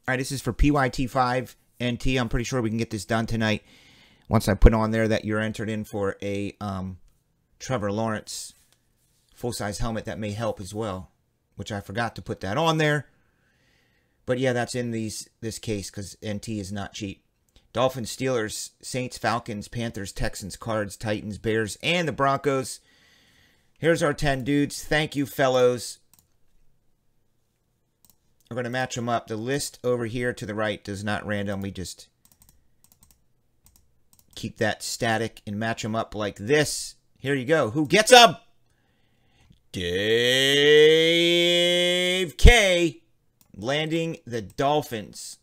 All right, this is for PYT5 NT. I'm pretty sure we can get this done tonight. Once I put on there that you're entered in for a Trevor Lawrence full-size helmet, that may help as well, which I forgot to put that on there. But yeah, that's in this case because NT is not cheap. Dolphins, Steelers, Saints, Falcons, Panthers, Texans, Cards, Titans, Bears, and the Broncos. Here's our 10 dudes. Thank you, fellows. We're going to match them up. The list over here to the right does not random. We just keep that static and match them up like this. Here you go. Who gets them? Dave K. Landing the Dolphins.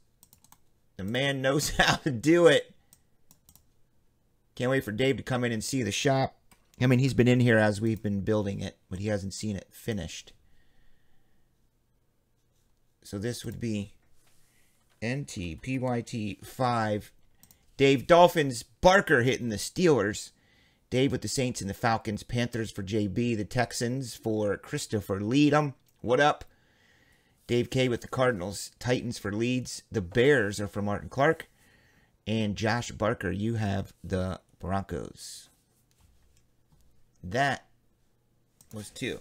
The man knows how to do it. Can't wait for Dave to come in and see the shop. I mean, he's been in here as we've been building it, but he hasn't seen it finished. So this would be NT, PYT 5. Dave Dolphins, Barker hitting the Steelers. Dave with the Saints and the Falcons. Panthers for JB. The Texans for Christopher Leadham. What up? Dave K with the Cardinals. Titans for Leeds. The Bears are for Martin Clark. And Josh Barker, you have the Broncos. That was 2.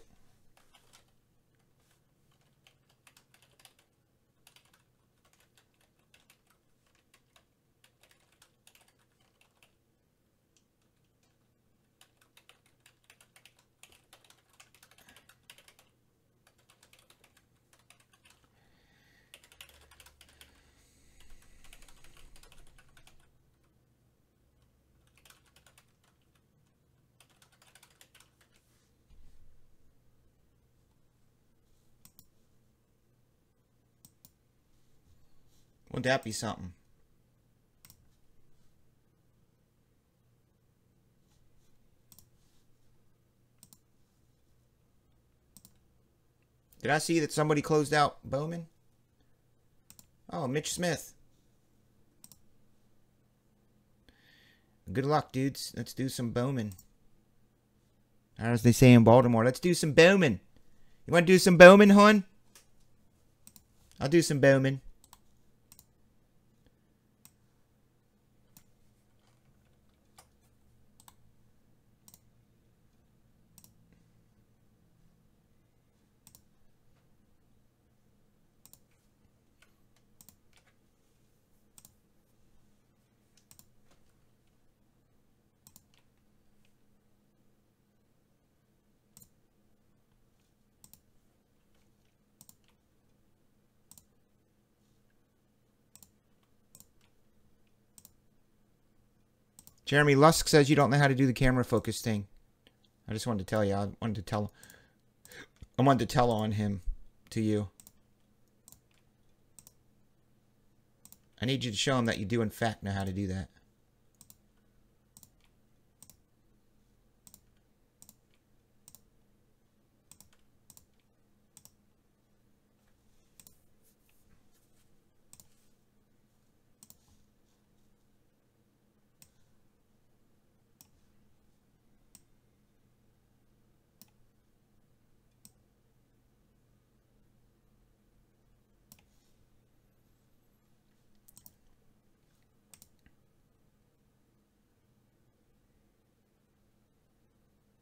Wouldn't that be something? Did I see that somebody closed out Bowman? Oh, Mitch Smith. Good luck, dudes. Let's do some Bowman. As they say in Baltimore, let's do some Bowman. You want to do some Bowman, hon? I'll do some Bowman. Jeremy Lusk says you don't know how to do the camera focus thing. I just wanted to tell you. I wanted to tell on him to you. I need you to show him that you do in fact know how to do that.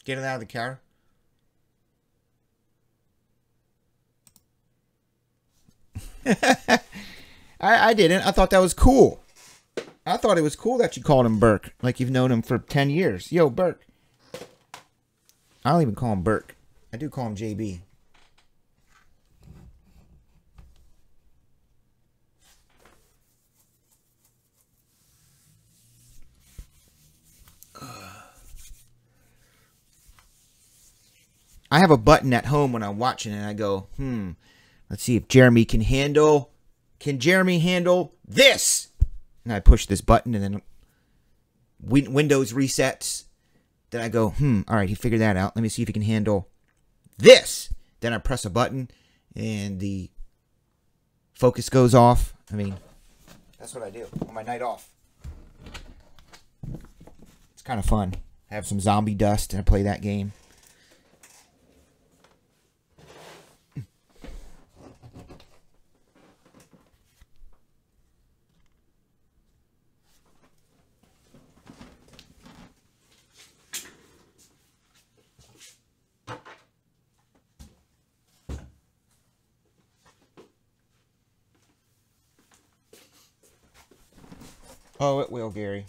Get it out of the car. I didn't. I thought that was cool. I thought it was cool that you called him Burke. Like you've known him for 10 years. Yo, Burke. I don't even call him Burke. I do call him JB. I have a button at home when I'm watching and I go, let's see if Jeremy can handle this? And I push this button and then Windows resets. Then I go, all right, he figured that out. Let me see if he can handle this. Then I press a button and the focus goes off. I mean, that's what I do on my night off. It's kind of fun. I have some zombie dust and I play that game. Oh, it will, Gary.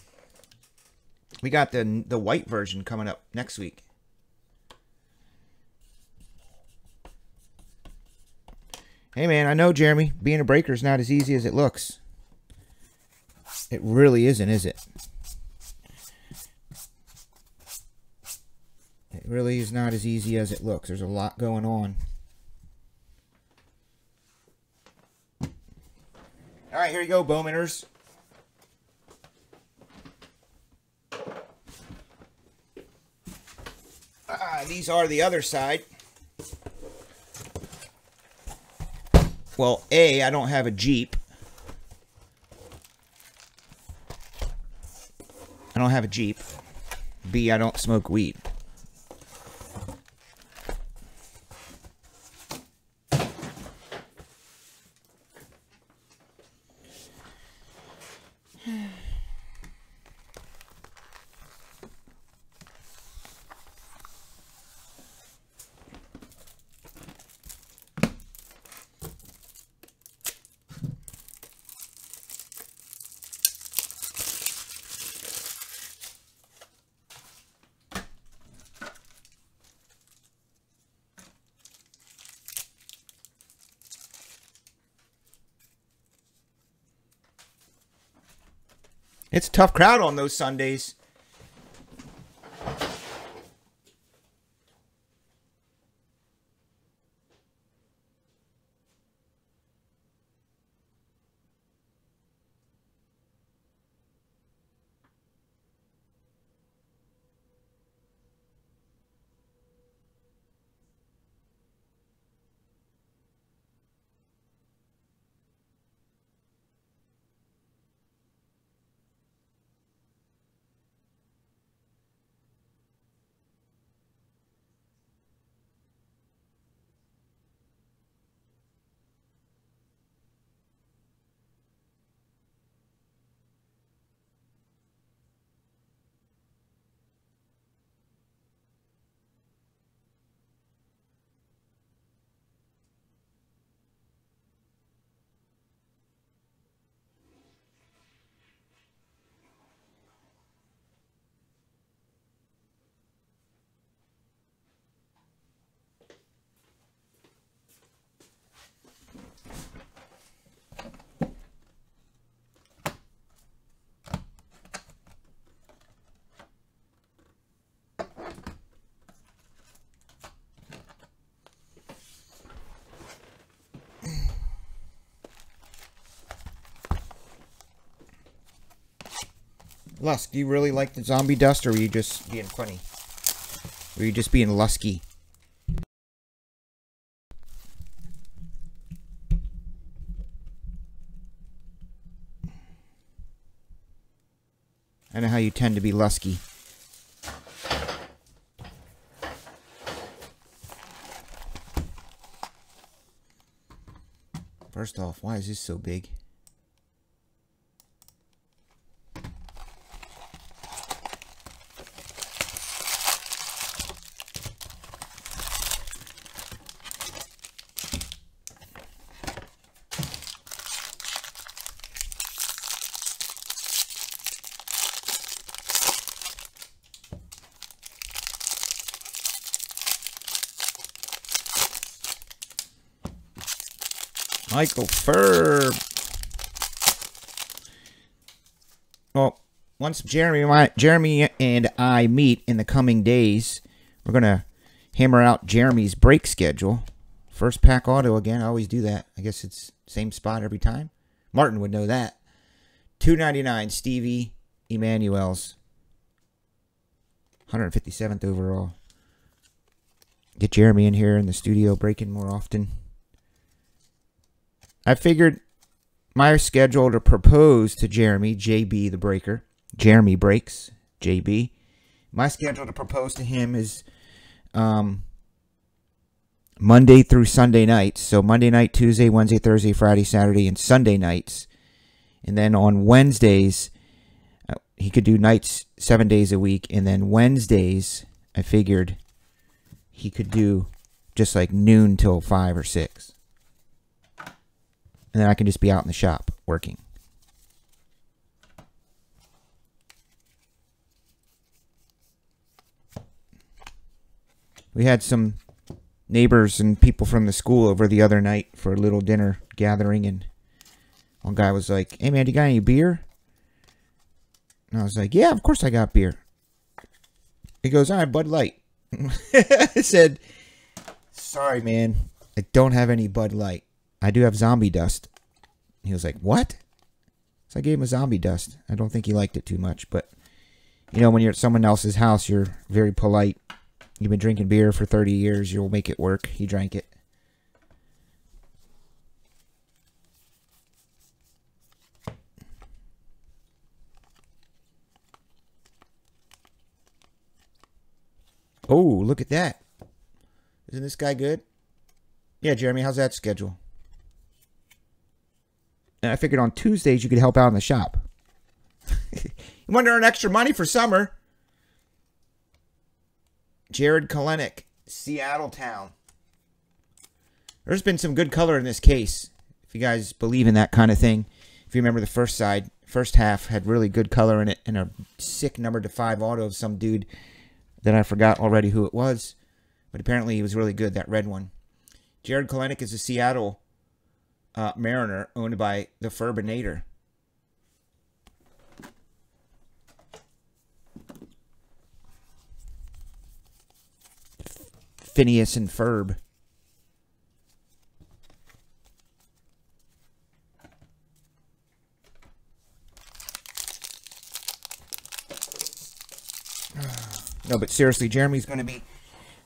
We got the white version coming up next week. Hey, man, I know, Jeremy. Being a breaker is not as easy as it looks. It really isn't, is it? It really is not as easy as it looks. There's a lot going on. All right, here you go, Bowmaners. These are the other side. Well, A, I don't have a Jeep. I don't have a Jeep. B, I don't smoke weed. It's a tough crowd on those Sundays. Lusk, do you really like the zombie dust, or were you just being funny? Were you just being lusky? I know how you tend to be lusky. First off, why is this so big? Michael Ferb. Well, once Jeremy and I meet in the coming days, we're going to hammer out Jeremy's break schedule. First pack auto again. I always do that. I guess it's same spot every time. Martin would know that. $2.99 Stevie Emanuel's. 157th overall. Get Jeremy in here in the studio breaking more often. I figured my schedule to propose to Jeremy, JB the Breaker, Jeremy Breaks, JB. My schedule to propose to him is Monday through Sunday nights. So Monday night, Tuesday, Wednesday, Thursday, Friday, Saturday, and Sunday nights. And then on Wednesdays, he could do nights 7 days a week. And then Wednesdays, I figured he could do just like noon till 5 or 6. And then I can just be out in the shop working. We had some neighbors and people from the school over the other night for a little dinner gathering, and one guy was like, "Hey man, you got any beer?" And I was like, "Yeah, of course I got beer." He goes, "All right, Bud Light." I said, "Sorry man, I don't have any Bud Light. I do have Zombie Dust." He was like, "What?" So I gave him a Zombie Dust. I don't think he liked it too much, but you know, when you're at someone else's house, you're very polite. You've been drinking beer for 30 years. You'll make it work. He drank it. Oh, look at that. Isn't this guy good? Yeah, Jeremy, how's that schedule? And I figured on Tuesdays you could help out in the shop. You want to earn extra money for summer? Jared Kalenic, Seattle Town. There's been some good color in this case. If you guys believe in that kind of thing. If you remember the first half had really good color in it, and a sick number to 5 auto of some dude that I forgot already who it was. But apparently he was really good, that red one. Jared Kalenic is a Seattle Mariner owned by the Furbinator. Phineas and Ferb. No, but seriously, Jeremy's going to be...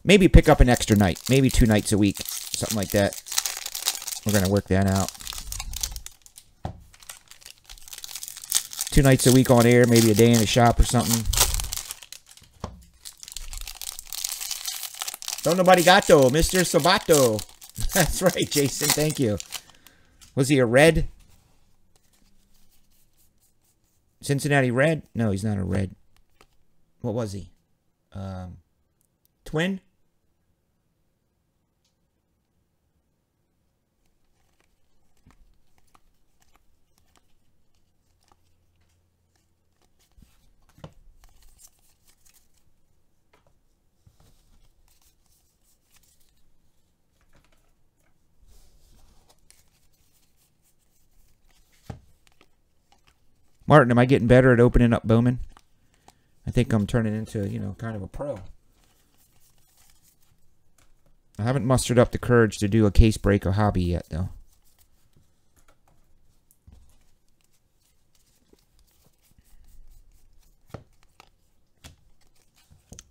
Maybe pick up an extra night. Maybe 2 nights a week. Something like that. We're going to work that out. 2 nights a week on air. Maybe a day in the shop or something. Don Nobodigato, Mr. Sabato. That's right, Jason. Thank you. Was he a red? Cincinnati Red? No, he's not a red. What was he? Twin? Martin, am I getting better at opening up Bowman? I think I'm turning into, you know, kind of a pro. I haven't mustered up the courage to do a case break or hobby yet, though.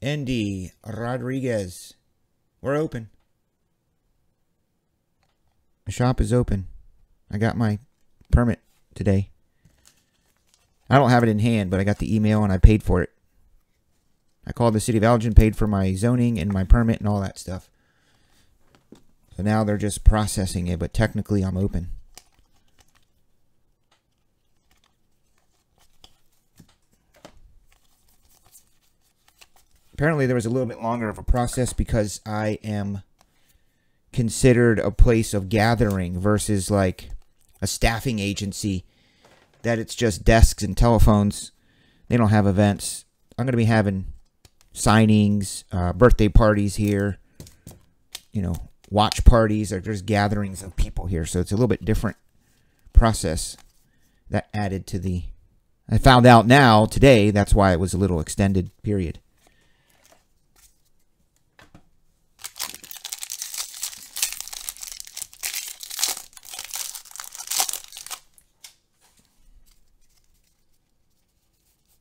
Andy Rodriguez. We're open. The shop is open. I got my permit today. I don't have it in hand, but I got the email and I paid for it. I called the city of Elgin, paid for my zoning and my permit and all that stuff. So now they're just processing it, but technically I'm open. Apparently there was a little bit longer of a process because I am considered a place of gathering versus like a staffing agency that it's just desks and telephones. They don't have events. I'm going to be having signings, birthday parties here, you know, watch parties. Or there's gatherings of people here. So it's a little bit different process that added to the... I found out now, today, that's why it was a little extended period.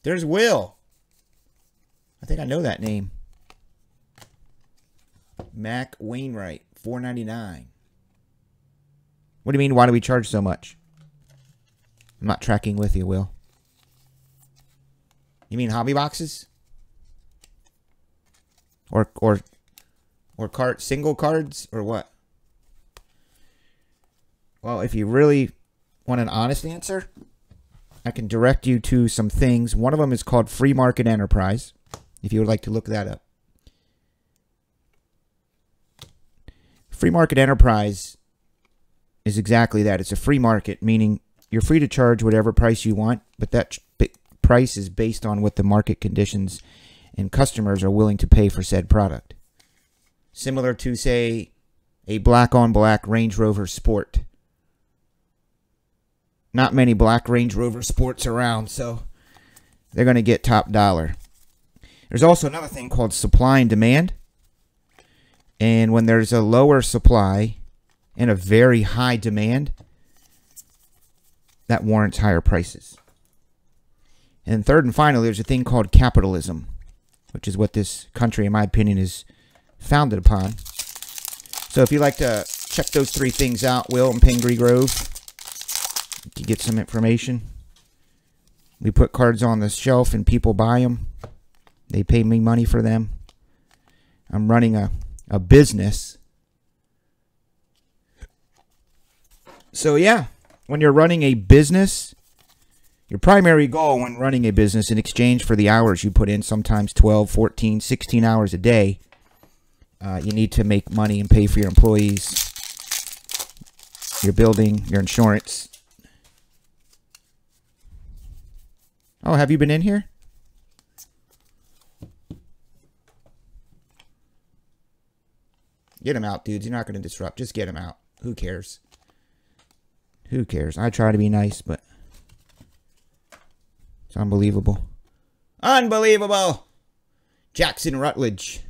There's Will. I think I know that name. Mac Wainwright, $4.99. What do you mean, why do we charge so much? I'm not tracking with you, Will. You mean hobby boxes? Or single cards or what? Well, if you really want an honest answer, I can direct you to some things. One of them is called Free Market Enterprise, if you would like to look that up. Free Market Enterprise is exactly that. It's a free market, meaning you're free to charge whatever price you want, but that price is based on what the market conditions and customers are willing to pay for said product. similar to, say, a black-on-black Range Rover Sport. Not many black Range Rover Sports around, so they're going to get top dollar. There's also another thing called supply and demand. And when there's a lower supply and a very high demand, that warrants higher prices. And third and finally, there's a thing called capitalism, which is what this country, in my opinion, is founded upon. So if you'd like to check those three things out, Will and Pingree Grove, you get some information. We put cards on the shelf and people buy them. They pay me money for them. I'm running a business. So yeah, when you're running a business, your primary goal when running a business, in exchange for the hours you put in, sometimes 12, 14, 16 hours a day, you need to make money and pay for your employees, your building, your insurance. Oh, have you been in here? Get him out, dudes. You're not going to disrupt. Just get him out. Who cares? Who cares? I try to be nice, but it's unbelievable. Unbelievable! Jackson Rutledge.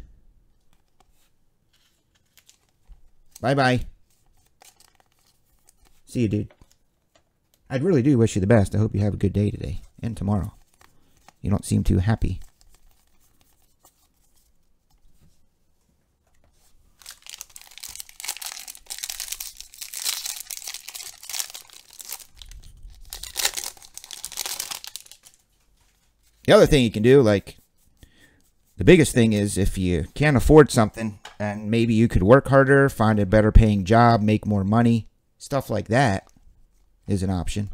Bye-bye. See you, dude. I really do wish you the best. I hope you have a good day today and tomorrow. You don't seem too happy. The other thing you can do, like, the biggest thing is if you can't afford something and maybe you could work harder, find a better paying job, make more money, stuff like that is an option.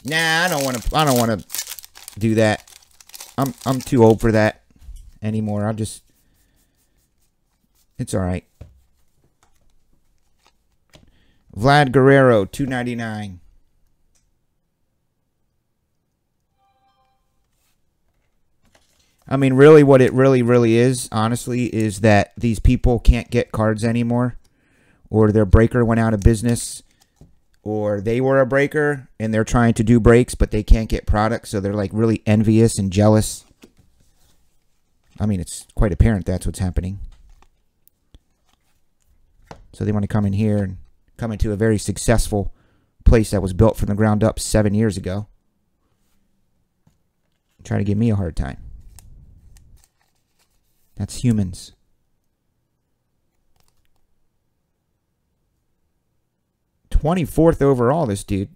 Nah, I don't want to do that. I'm too old for that anymore. It's all right. Vlad Guerrero, $2.99. I mean, really, what it really is, honestly, is that these people can't get cards anymore, or their breaker went out of business, or they were a breaker and they're trying to do breaks, but they can't get products, so they're like really envious and jealous. I mean, it's quite apparent that's what's happening. So they want to come in here and come into a very successful place that was built from the ground up 7 years ago. Try to give me a hard time. That's humans. '24th overall, this dude.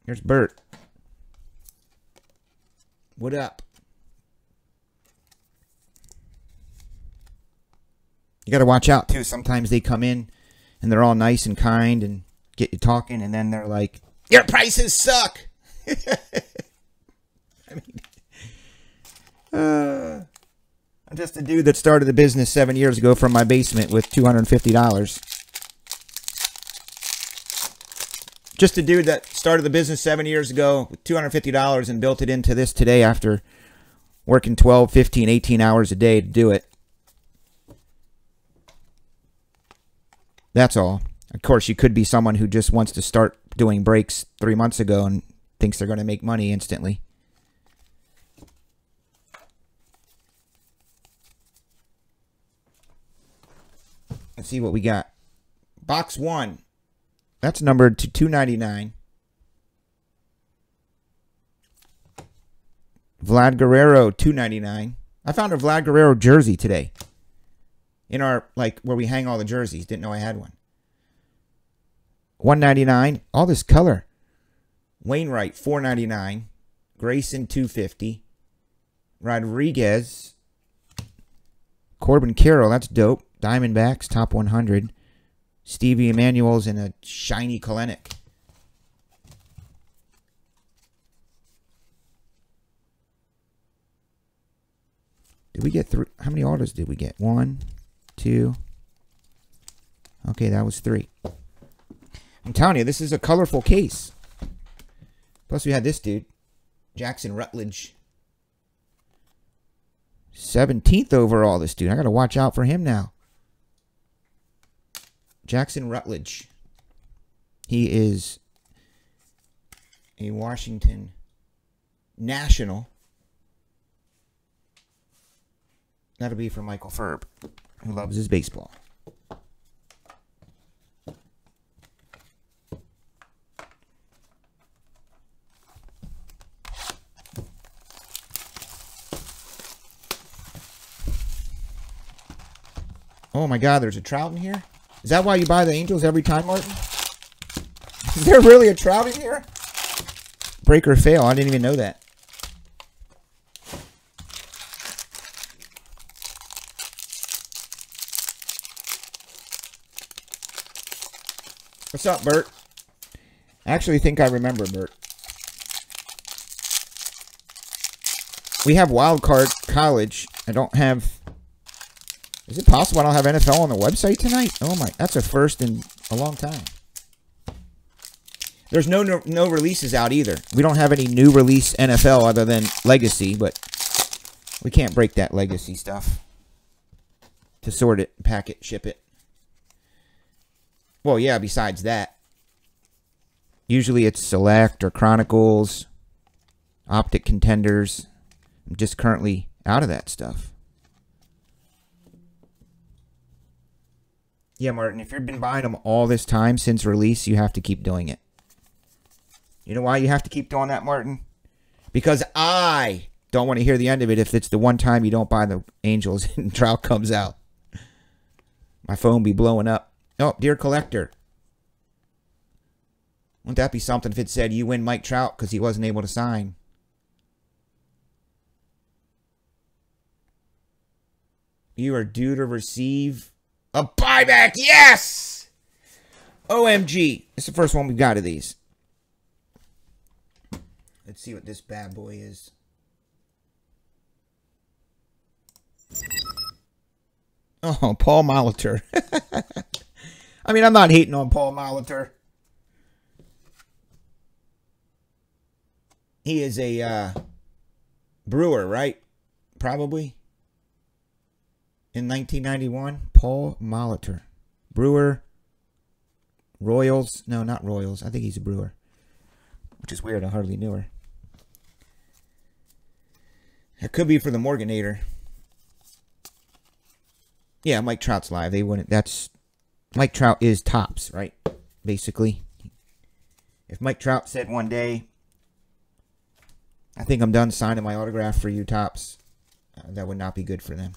Here's Bert. What up? You got to watch out, too. Sometimes they come in and they're all nice and kind and get you talking, and then they're like, your prices suck. I mean, I'm just a dude that started a business 7 years ago from my basement with $250. Just a dude that started the business 7 years ago with $250 and built it into this today after working 12, 15, 18 hours a day to do it. That's all. Of course, you could be someone who just wants to start doing breaks 3 months ago and thinks they're going to make money instantly. Let's see what we got. Box 1. That's numbered to $2.99. Vlad Guerrero, $2.99. I found a Vlad Guerrero jersey today. In our, like, where we hang all the jerseys. Didn't know I had one. $1.99. All this color. Wainwright, $4.99. Grayson, $2.50. Rodriguez. Corbin Carroll, that's dope. Diamondbacks, top 100. Stevie Emanuel's in a shiny Kalenic. Did we get through? How many autos did we get? 1, 2, Okay, that was 3. I'm telling you, this is a colorful case. Plus, we had this dude, Jackson Rutledge. 17th overall, this dude. I got to watch out for him now. Jackson Rutledge. He is a Washington National. That'll be for Michael Ferb, who loves his baseball. Oh my God, there's a trout in here? Is that why you buy the Angels every time, Martin? Is there really a trout in here? Break or fail, I didn't even know that. What's up, Bert? I actually think I remember, Bert. We have Wild Card College. I don't have... Is it possible I don't have NFL on the website tonight? Oh my, that's a first in a long time. There's no releases out either. We don't have any new release NFL other than Legacy, but we can't break that Legacy stuff to sort it, pack it, ship it. Well, yeah, besides that. Usually it's Select or Chronicles, Optic Contenders. I'm just currently out of that stuff. Yeah, Martin, if you've been buying them all this time since release, you have to keep doing it. You know why you have to keep doing that, Martin? Because I don't want to hear the end of it if it's the one time you don't buy the Angels and Trout comes out. My phone be blowing up. Oh, dear collector. Wouldn't that be something if it said you win Mike Trout because he wasn't able to sign? You are due to receive... a buyback, yes! OMG. It's the first one we've got of these. Let's see what this bad boy is. Oh, Paul Molitor. I mean, I'm not hating on Paul Molitor. He is a Brewer, right? Probably. In 1991, Paul Molitor. Brewer. Royals. No, not Royals. I think he's a Brewer. Which is weird. I hardly knew her. It could be for the Morganator. Yeah, Mike Trout's live. They wouldn't. That's... Mike Trout is tops, right? Basically. If Mike Trout said one day, I think I'm done signing my autograph for you, tops, that would not be good for them.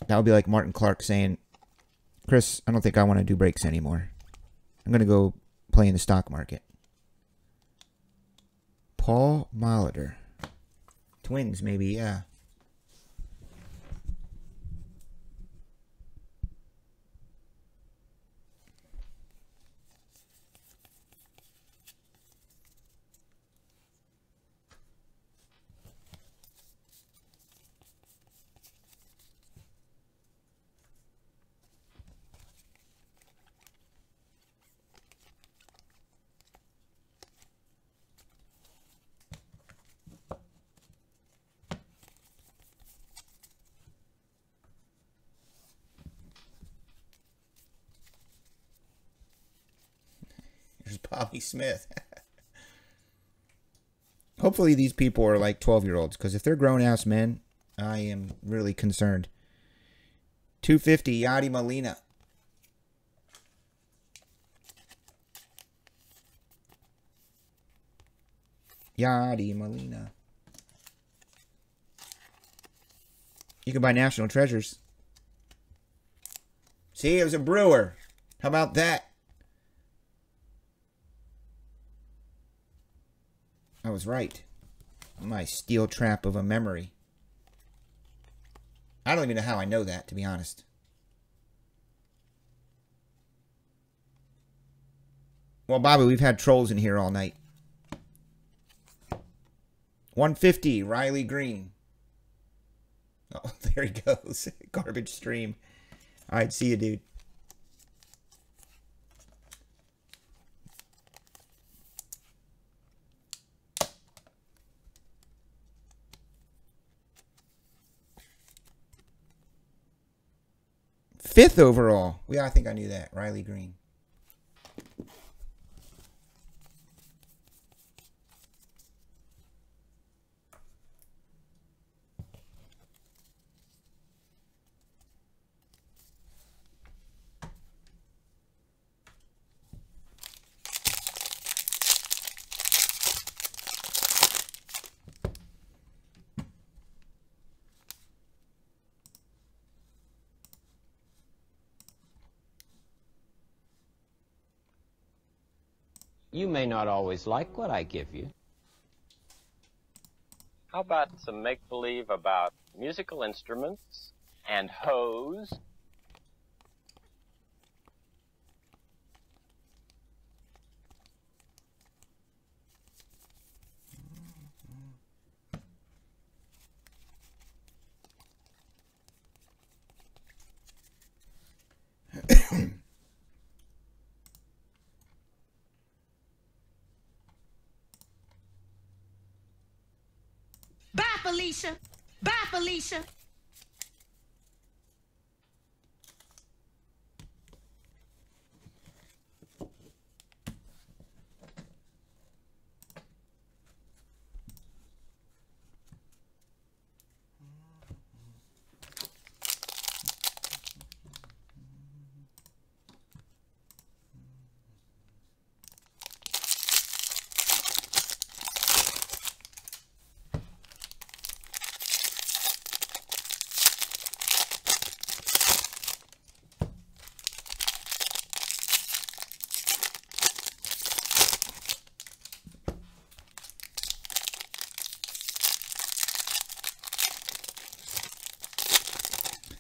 That would be like Martin Clark saying, Chris, I don't think I want to do breaks anymore. I'm going to go play in the stock market. Paul Molitor. Twins, maybe, yeah. There's Bobby Smith. Hopefully these people are like 12-year-olds, because if they're grown-ass men, I am really concerned. 250, Yadi Molina. Yadi Molina. You can buy National Treasures. See, it was a Brewer. How about that? I was right. My steel trap of a memory. I don't even know how I know that, to be honest. Well, Bobby, we've had trolls in here all night. 150, Riley Green. Oh, there he goes. Garbage stream. All right, see you, dude. Fifth overall. Yeah, I think I knew that. Riley Green. You may not always like what I give you. How about some make-believe about musical instruments and hose? Bye, Felicia. Bye, Felicia.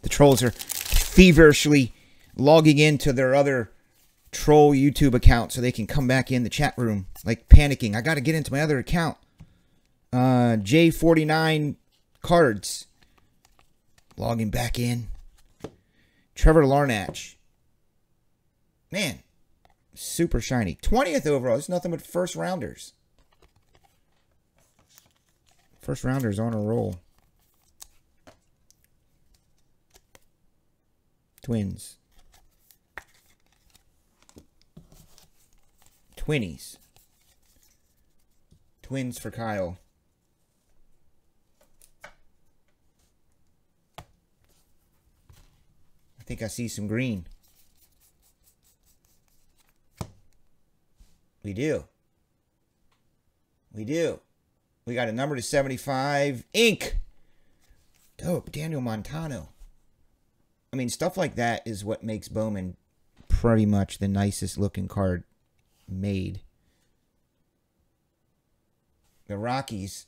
The trolls are feverishly logging into their other troll YouTube account so they can come back in the chat room, like panicking. I got to get into my other account. J49 cards. Logging back in. Trevor Larnach. Man, super shiny. 20th overall. It's nothing but first rounders. First rounders on a roll. Twins. Twinnies. Twins for Kyle. I think I see some green. We do. We do. We got a number to 75. Ink. Dope. Daniel Montano. I mean, stuff like that is what makes Bowman pretty much the nicest looking card made. The Rockies.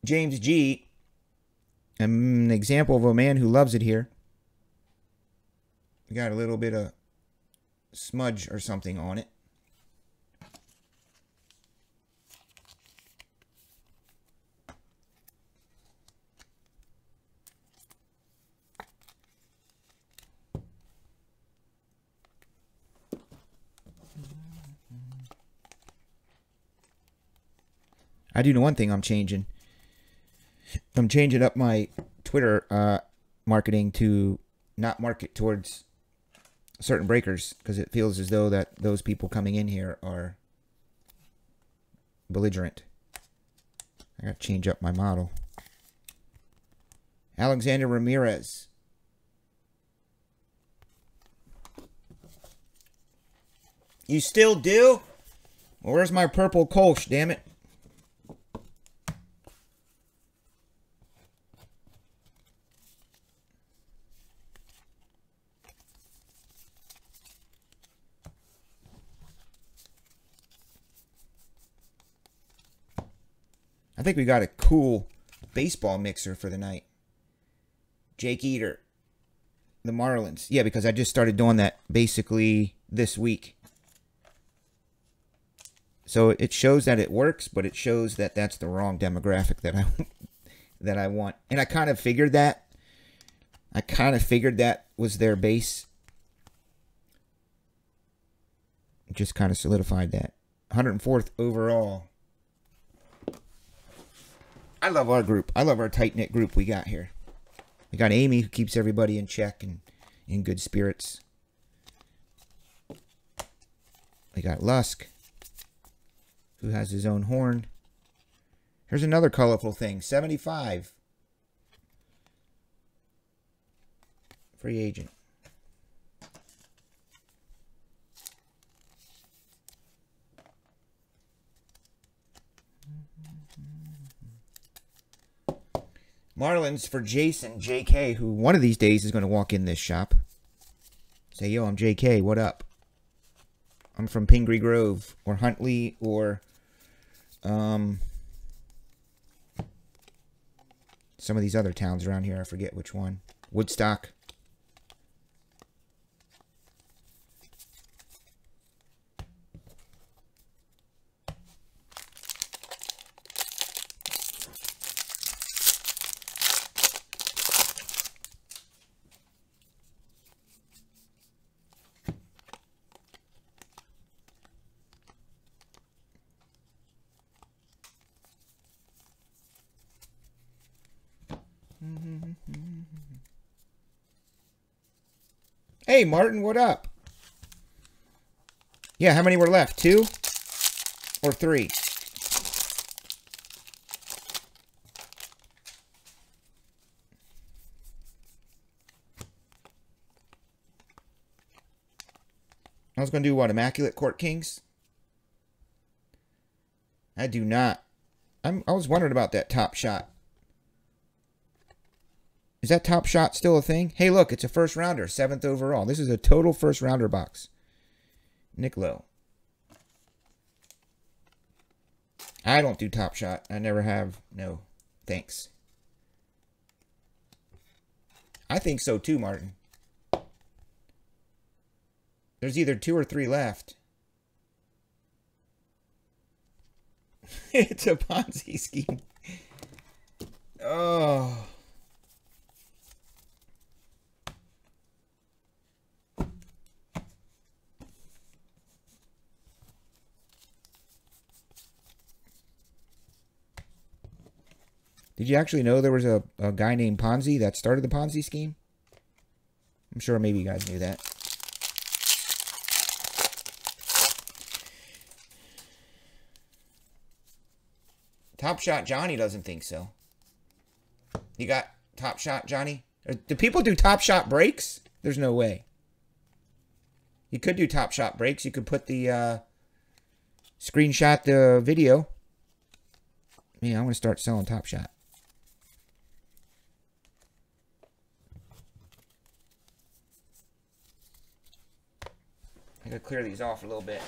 James G. An example of a man who loves it here. We got a little bit of smudge or something on it. I do know one thing I'm changing. I'm changing up my Twitter marketing to not market towards certain breakers because it feels as though that those people coming in here are belligerent. I got to change up my model. Alexander Ramirez. You still do? Well, where's my purple Kolsch, damn it? I think we got a cool baseball mixer for the night. Jake Eater. The Marlins. Yeah, because I just started doing that basically this week. So it shows that it works, but it shows that that's the wrong demographic that I want. And I kind of figured that. I kind of figured that was their base. Just kind of solidified that. 104th overall. I love our group. I love our tight-knit group we got here. We got Amy, who keeps everybody in check and in good spirits. We got Lusk, who has his own horn. Here's another colorful thing. 75. Free agent. Marlins for Jason JK, who one of these days is going to walk in this shop. Say, yo, I'm JK, what up? I'm from Pingree Grove or Huntley or some of these other towns around here. I forget which one. Woodstock. Hey, Martin, what up? Yeah, how many were left? 2 or 3? I was going to do what? Immaculate Court Kings? I do not. I was wondering about that Top Shot. Is that Top Shot still a thing? Hey, look, it's a first rounder, 7th overall. This is a total first rounder box. Nick Lowe. I don't do Top Shot. I never have. No, thanks. I think so too, Martin. There's either 2 or 3 left. It's a Ponzi scheme. Oh. Did you actually know there was a guy named Ponzi that started the Ponzi scheme? I'm sure maybe you guys knew that. Top Shot Johnny doesn't think so. You got Top Shot Johnny? Do people do Top Shot breaks? There's no way. You could do Top Shot breaks. You could put the screenshot the video. Man, I'm going to start selling Top Shot. I gotta clear these off a little bit.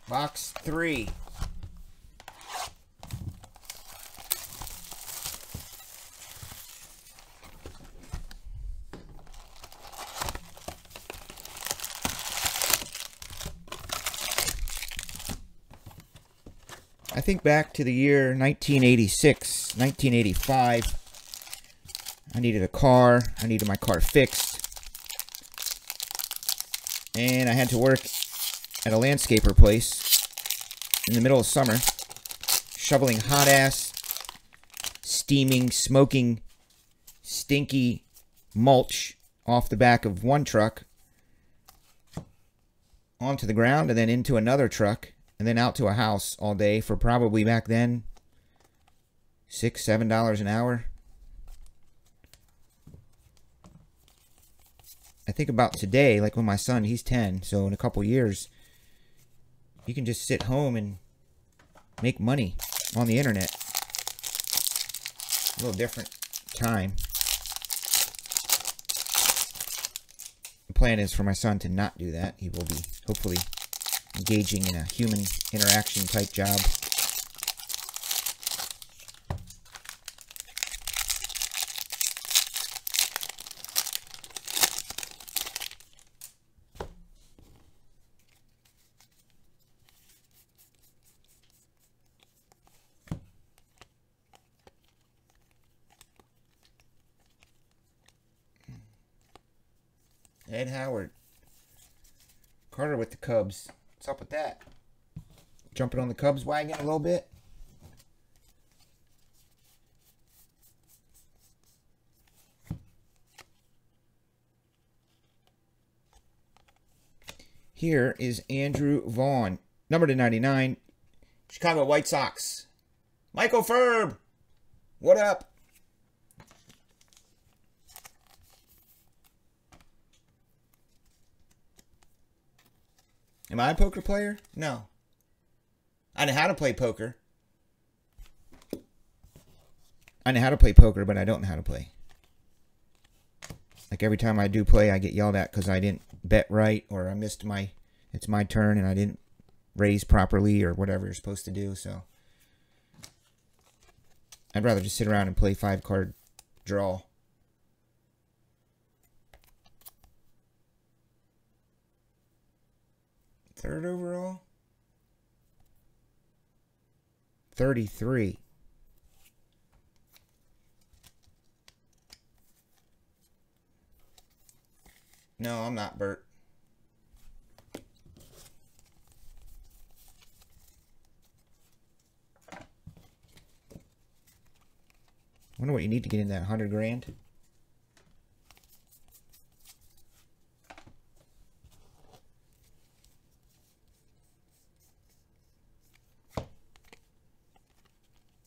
Box 3. I think back to the year 1986, 1985. I needed a car. I needed my car fixed. And I had to work at a landscaper place in the middle of summer, shoveling hot-ass, steaming, smoking, stinky mulch off the back of one truck onto the ground and then into another truck and then out to a house all day for probably back then $6, $7 an hour. I think about today, like when my son, he's 10, so in a couple years, you can just sit home and make money on the internet. A little different time. The plan is for my son to not do that. He will be, hopefully, engaging in a human interaction type job. Ed Howard. Carter with the Cubs. What's up with that? Jumping on the Cubs wagon a little bit? Here is Andrew Vaughn. Number to 99. Chicago White Sox. Michael Ferb. What up? Am I a poker player? No. I know how to play poker. I know how to play poker, but I don't know how to play. Like every time I do play, I get yelled at because I didn't bet right or I missed it's my turn and I didn't raise properly or whatever you're supposed to do. So I'd rather just sit around and play 5-card draw. Third overall? 33. No, I'm not Bert. Wonder what you need to get in that 100 grand.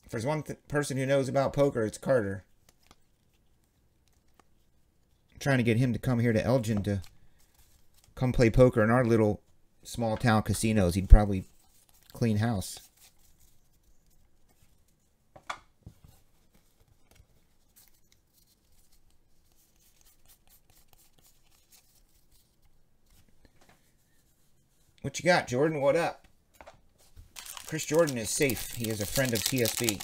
If there's one person who knows about poker, it's Carter. I'm trying to get him to come here to Elgin to come play poker in our little small town casinos. He'd probably clean house. What you got, Jordan? What up? Chris Jordan is safe. He is a friend of TSB.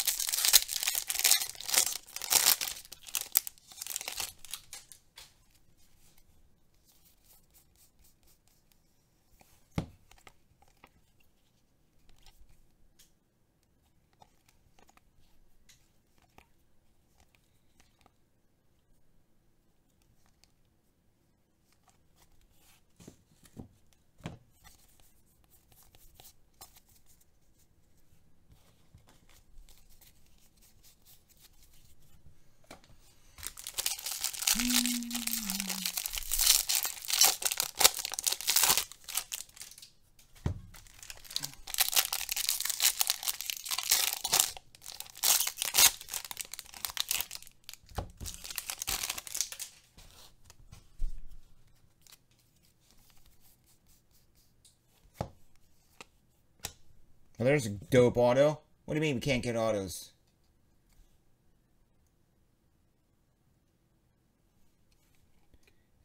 Well, there's a dope auto. What do you mean we can't get autos?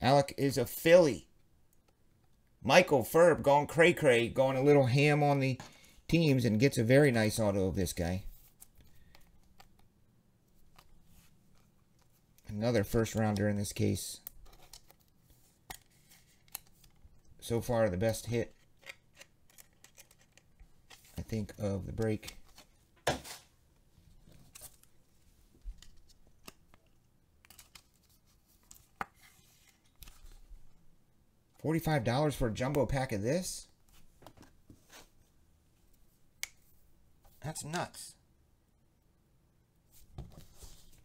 Alec is a Philly. Michael Ferb going cray-cray, going a little ham on the teams, and gets a very nice auto of this guy. Another first rounder in this case. So far, the best hit, I think, of the break. $45 for a jumbo pack of this? That's nuts.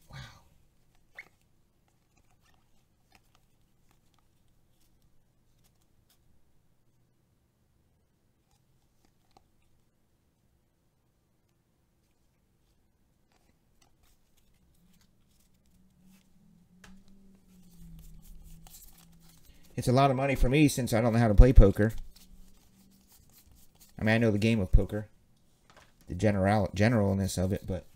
Wow. It's a lot of money for me since I don't know how to play poker. I mean, I know the game of poker, the generalness of it, but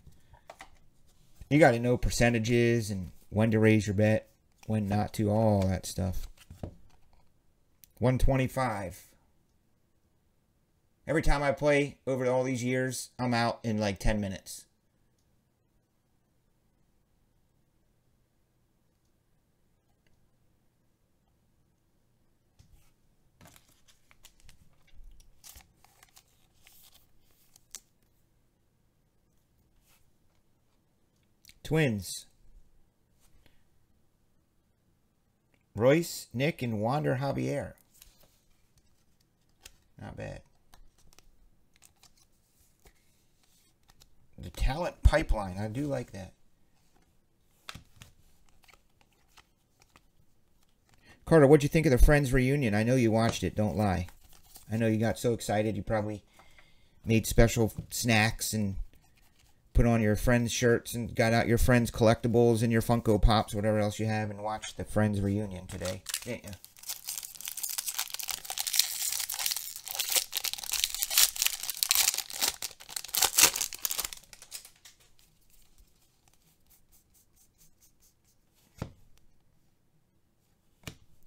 you got to know percentages and when to raise your bet, when not to, all that stuff. 125. Every time I play over all these years, I'm out in like 10 minutes. Twins. Royce, Nick, and Wander Javier. Not bad. The talent pipeline. I do like that. Carter, what'd you think of the Friends reunion? I know you watched it. Don't lie. I know you got so excited. You probably made special snacks and put on your Friends shirts and got out your Friends collectibles and your Funko Pops, whatever else you have, and watched the Friends reunion today, didn't you?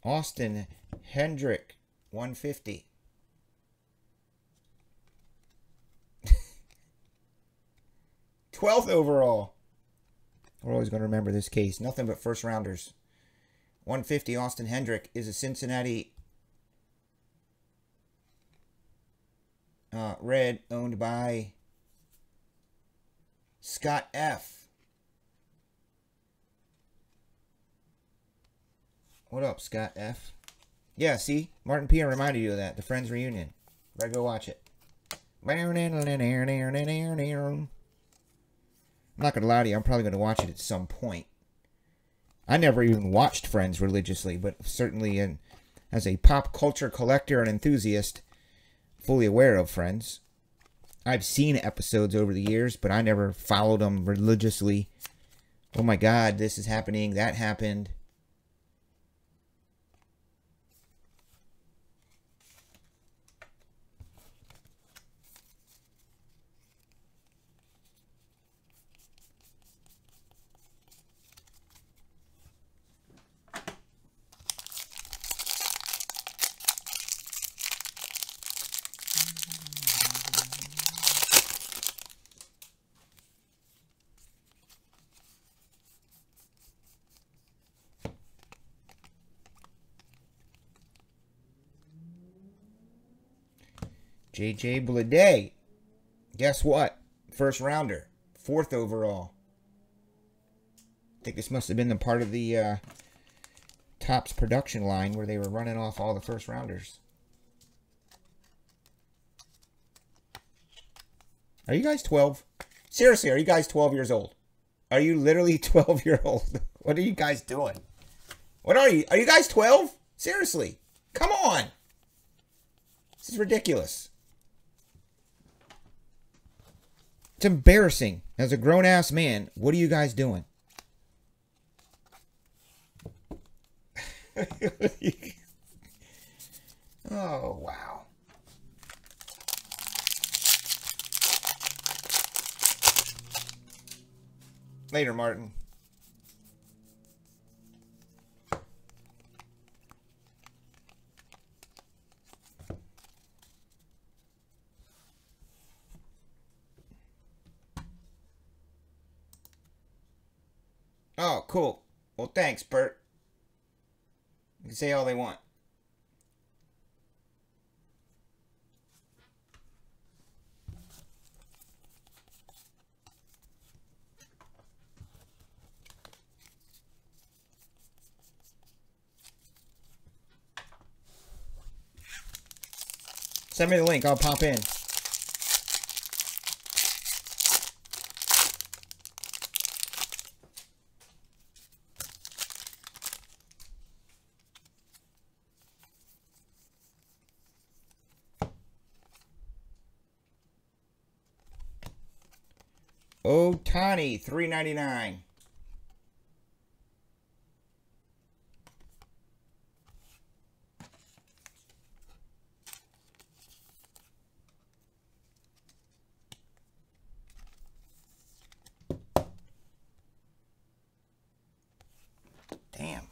Austin Hendrick, 150. 12th overall. We're always going to remember this case. Nothing but first rounders. 150, Austin Hendrick is a Cincinnati Red, owned by Scott F. What up, Scott F? Yeah, see? Martin P. reminded you of that. The Friends reunion. Better go watch it. I'm not going to lie to you, I'm probably going to watch it at some point. I never even watched Friends religiously, but certainly as a pop culture collector and enthusiast, fully aware of Friends. I've seen episodes over the years, but I never followed them religiously. Oh my God, this is happening, that happened. JJ Bleday. Guess what? First rounder. 4th overall. I think this must have been the part of the Topps production line where they were running off all the first rounders. Are you guys 12? Seriously, are you guys 12 years old? Are you literally 12-year-old? What are you guys doing? What are you? Are you guys 12? Seriously. Come on. This is ridiculous. It's embarrassing. As a grown-ass man, what are you guys doing? Oh, wow. Later, Martin. Oh, cool. Well, thanks, Bert. You can say all they want. Send me the link. I'll pop in. Otani, $3.99. Damn.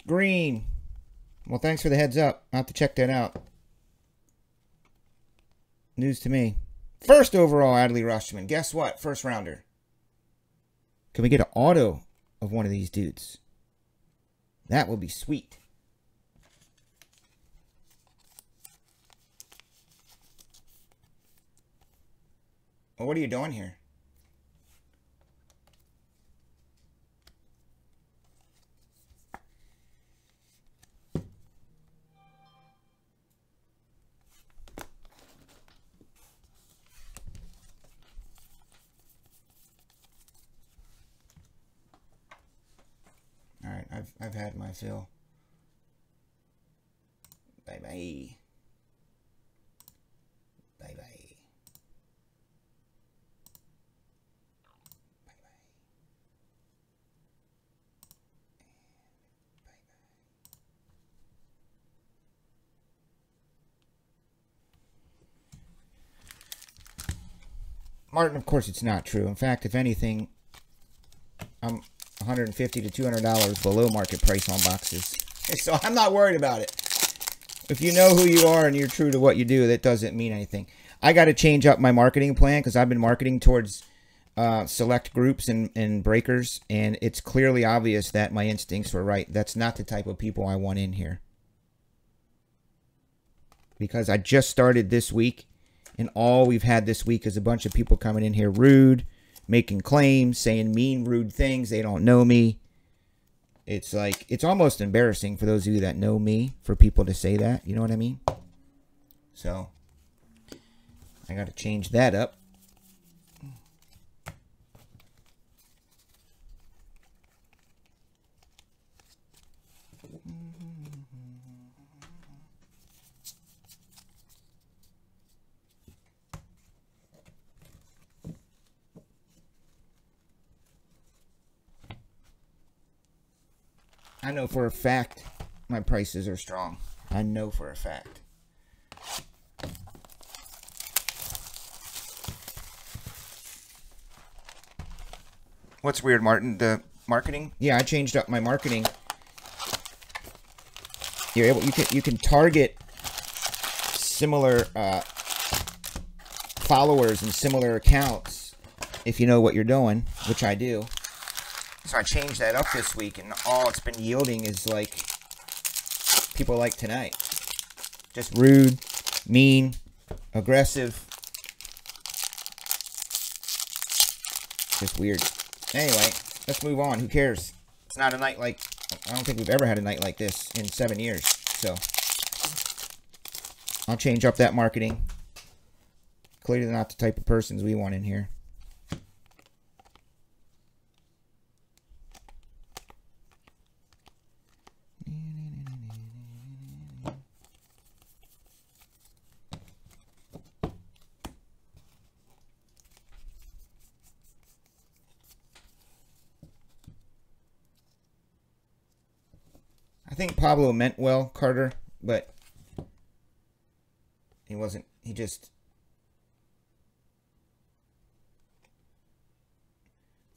Green. Well, thanks for the heads up. I'll have to check that out. News to me. First overall, Adley Rutschman. Guess what? First rounder. Can we get an auto of one of these dudes? That would be sweet. Well, what are you doing here? All right, I've had my fill. Bye bye. Bye bye. Martin, of course it's not true. In fact, if anything, I'm $150 to $200 below market price on boxes. So I'm not worried about it. If you know who you are and you're true to what you do, that doesn't mean anything. I got to change up my marketing plan because I've been marketing towards select groups and breakers, and it's clearly obvious that my instincts were right. That's not the type of people I want in here. Because I just started this week, and all we've had this week is a bunch of people coming in here rude, making claims, saying mean, rude things. They don't know me. It's like, it's almost embarrassing for those of you that know me for people to say that. You know what I mean? So, I got to change that up. I know for a fact my prices are strong. I know for a fact. What's weird, Martin? The marketing? Yeah, I changed up my marketing. You're able, you can target similar followers and similar accounts if you know what you're doing, which I do. So I changed that up this week, and all it's been yielding is like people like tonight. Just rude, mean, aggressive. Just weird. Anyway, let's move on. Who cares? It's not a night like... I don't think we've ever had a night like this in 7 years. So, I'll change up that marketing. Clearly not the type of persons we want in here. I think Pablo meant well, Carter, but he wasn't. He just...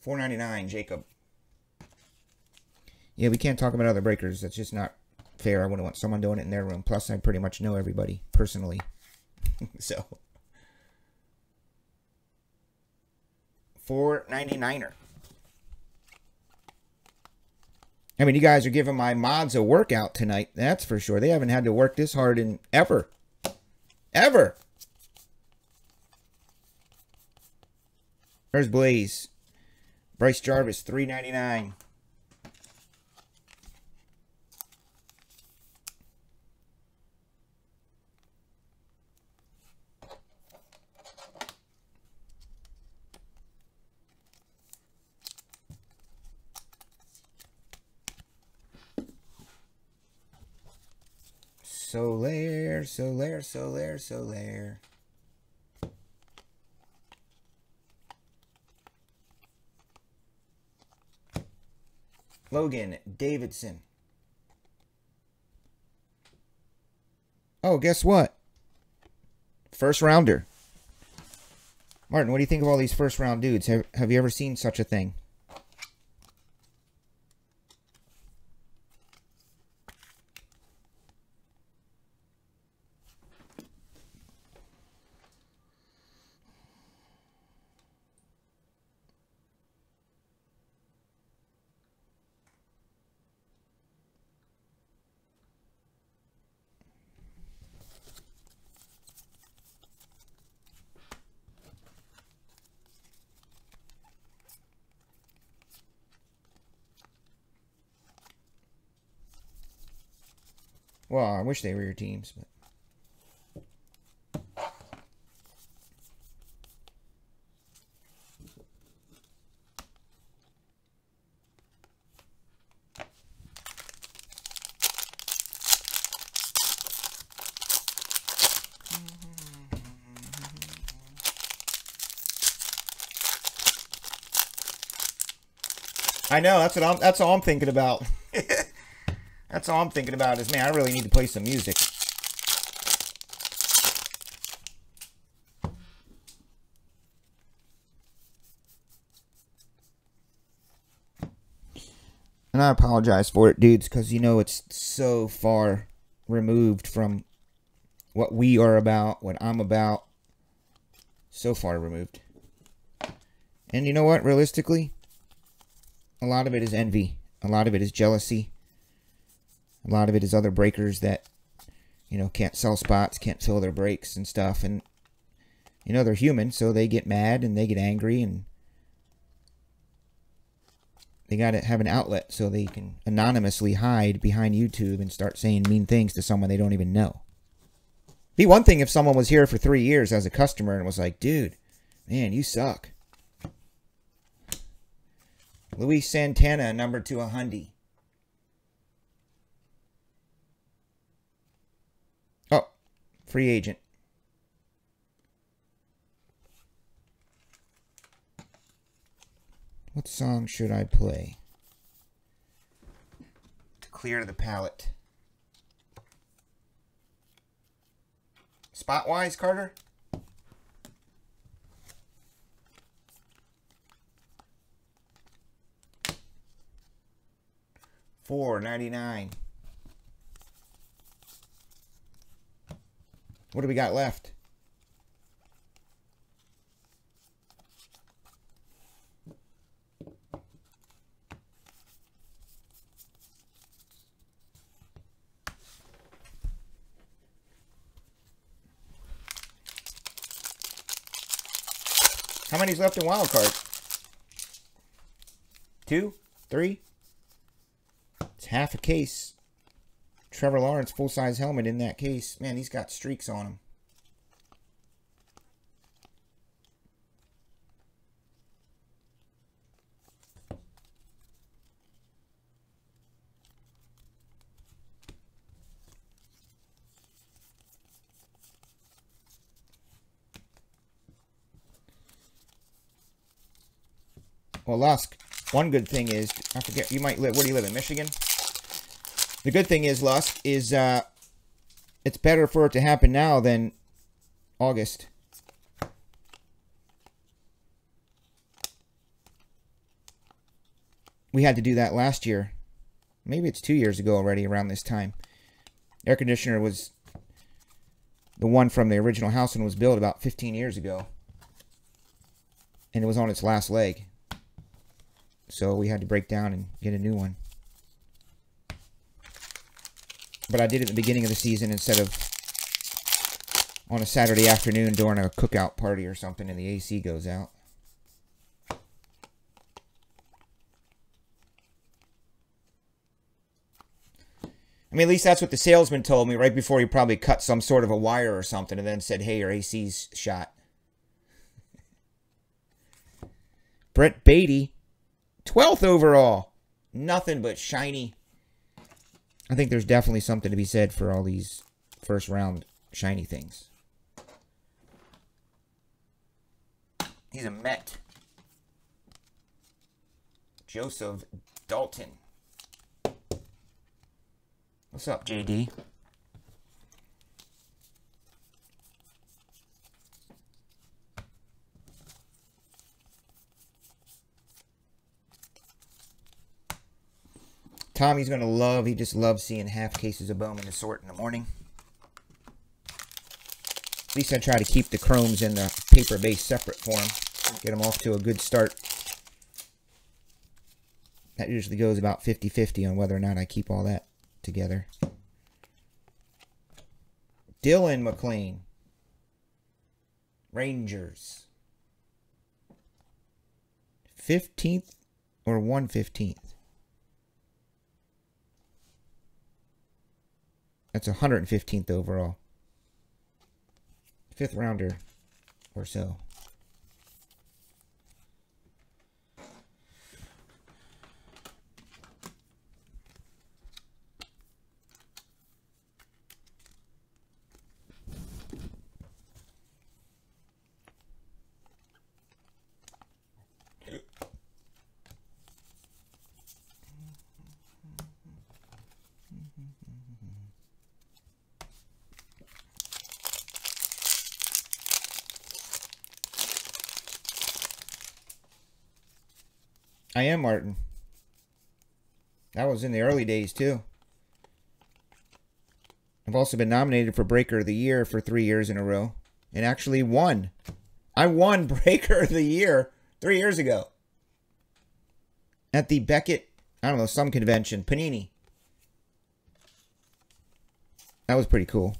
$4.99, Jacob. Yeah, we can't talk about other breakers. That's just not fair. I wouldn't want someone doing it in their room. Plus, I pretty much know everybody personally. So, $4.99er. I mean, you guys are giving my mods a workout tonight. That's for sure. They haven't had to work this hard in ever. Ever. There's Blaze. Bryce Jarvis, $3.99. Solaire, Solaire, Solaire, Solaire. Logan Davidson. Oh, guess what? First rounder. Martin, what do you think of all these first round dudes? Have you ever seen such a thing? Well, I wish they were your teams, but... I know, that's all I'm thinking about. That's all I'm thinking about is, man, I really need to play some music. And I apologize for it, dudes, because, you know, it's so far removed from what we are about, what I'm about. So far removed. And you know what, realistically? A lot of it is envy. A lot of it is jealousy. A lot of it is other breakers that, you know, can't sell spots, can't fill their breaks and stuff. And, you know, they're human, so they get mad and they get angry. And they got to have an outlet so they can anonymously hide behind YouTube and start saying mean things to someone they don't even know. Be one thing if someone was here for 3 years as a customer and was like, dude, man, you suck. Luis Santana, number 2, a Hyundai. Oh, free agent. What song should I play to clear the palette? Spot-wise, Carter? $4.99. What do we got left? How many's left in wild card? 2? 3? It's half a case. Trevor Lawrence full-size helmet in that case. Man, he's got streaks on him. Well, Lusk, one good thing is, I forget, you might live, where do you live, in Michigan? The good thing is, Lusk, is it's better for it to happen now than August. We had to do that last year. maybe it's 2 years ago already around this time. Air conditioner was the one from the original house and was built about 15 years ago. And it was on its last leg. So we had to break down and get a new one. But I did it at the beginning of the season instead of on a Saturday afternoon during a cookout party or something and the AC goes out. I mean, at least that's what the salesman told me right before he probably cut some sort of a wire or something and then said, hey, your AC's shot. Brett Beatty, 12th overall. Nothing but shiny. I think there's definitely something to be said for all these first round shiny things. He's a Met. Joseph Dalton. What's up, JD? Tommy's going to love, he just loves seeing half cases of Bowman to sort in the morning. At least I try to keep the chromes and the paper base separate for him. Get them off to a good start. That usually goes about 50-50 on whether or not I keep all that together. Dylan McLean. Rangers. 15th or 1/15th? That's 115th overall. 5th rounder or so. I am Martin. That was in the early days, too. I've also been nominated for Breaker of the Year for 3 years in a row. And actually won. I won Breaker of the Year 3 years ago. At the Beckett, I don't know, some convention. Panini. That was pretty cool.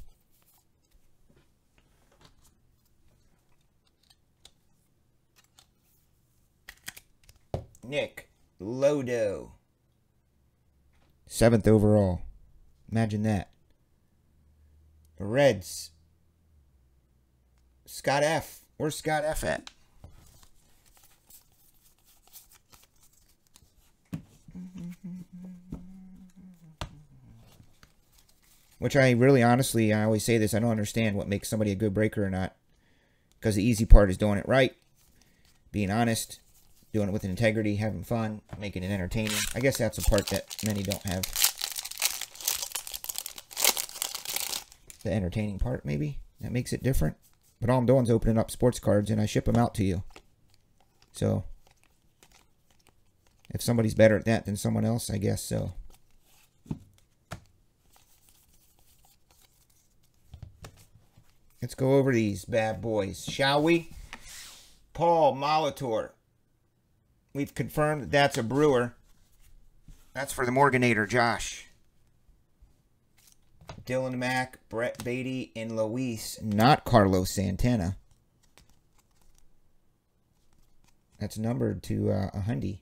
Nick Lodo. 7th overall. Imagine that. Reds. Scott F. Where's Scott F at? Which I really honestly, I always say this, I don't understand what makes somebody a good breaker or not. Because the easy part is doing it right. Being honest. Doing it with integrity, having fun, making it entertaining. I guess that's a part that many don't have. The entertaining part, maybe. That makes it different. But all I'm doing is opening up sports cards and I ship them out to you. So, if somebody's better at that than someone else, I guess so. Let's go over these bad boys, shall we? Paul Molitor. We've confirmed that that's a Brewer. That's for the Morganator, Josh. Dylan Mack, Brett Beatty, and Luis, not Carlos Santana. That's numbered to a Hyundai.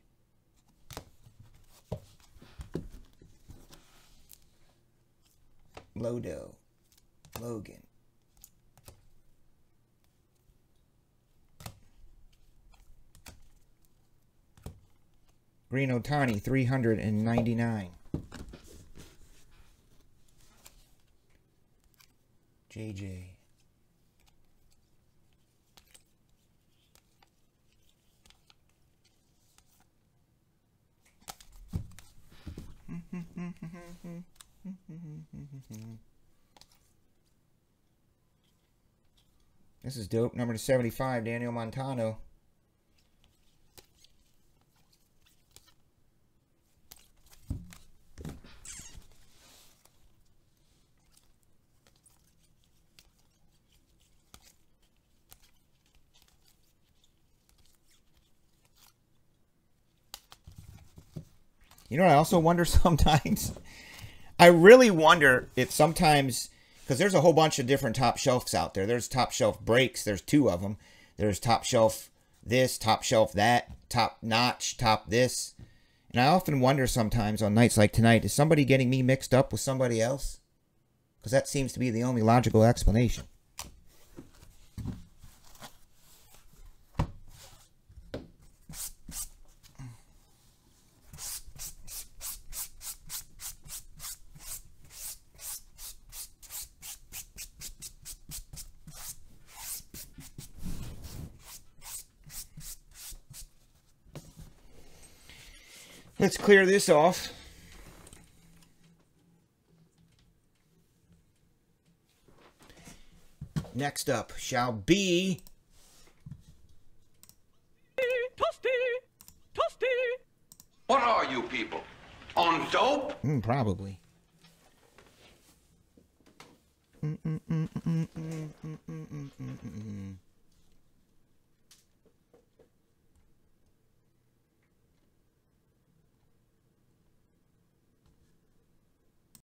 Lodo, Logan. Green Otani, 399. JJ. This is dope. Number 75, Daniel Montano. You know what I also wonder sometimes? I really wonder if sometimes, because there's a whole bunch of different top shelves out there. There's top shelf breaks. There's 2 of them. There's top shelf this, top shelf that, top notch, top this. And I often wonder sometimes on nights like tonight, is somebody getting me mixed up with somebody else? Because that seems to be the only logical explanation. Let's clear this off. Next up shall be... Toasty! Toasty! What are you people? On dope? Probably.